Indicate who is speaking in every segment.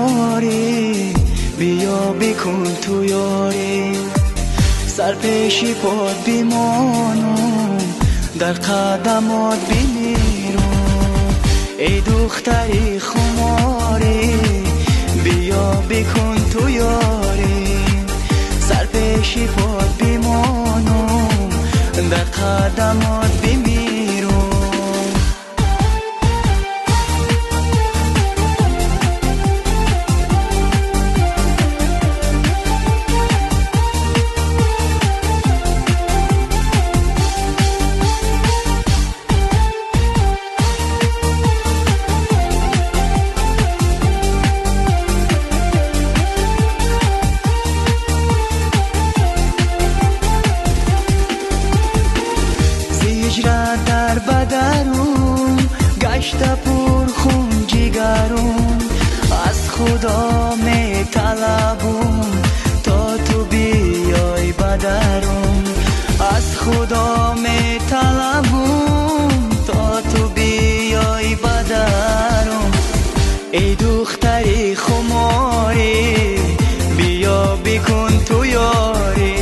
Speaker 1: خماری، بیا بکن تو یاری. سر پیشی پاد بیمانم، در قدمات بمیرم. ای دختری خماری، بیا بکن تو یاری. سر پیشی پاد بیمانم، در قدمات بمیرم. در بدرم گشته پر خون جگرم، از خدا می طلبم تا تو بیای بدرم. از خدا می طلبم تا تو بیای بدرم. ای دختری خماری، بیا بکن تو یاری.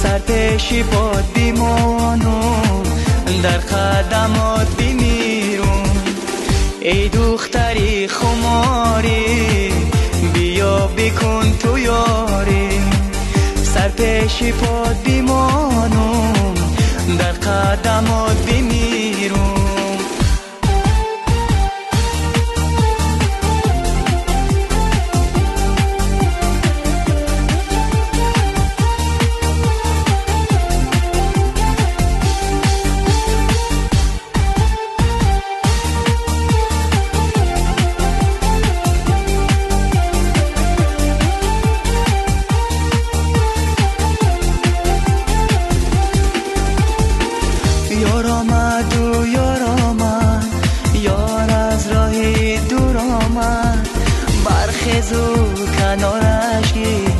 Speaker 1: سر پیشی پاد بیمانم، در قدمات بمیرم. ای دختری خماری، بیا بکن تو یاری. سر پیشی پاد بیمانم، در قدمات بمیرم. یار آمد و یار آمد، یار از راه دور آمد. برخیز و کنارش گیر،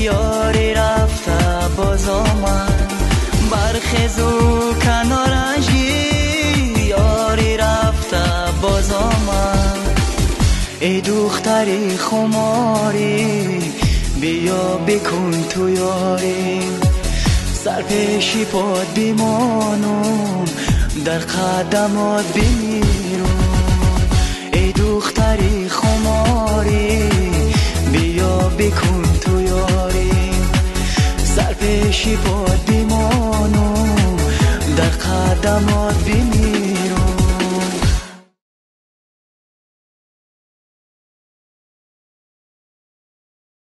Speaker 1: یاری رفته باز آمد. برخیز و کنارش گیر، یاری رفته باز آمد. ای دختری خماری، بیا بکن تو یاری. سر پیشی پاد بیمانم، در قدمات بمیرم. ای دختری خماری، بیا بکن تو یاری. سر پیشی پاد بیمانم، در قدمات بمیرم.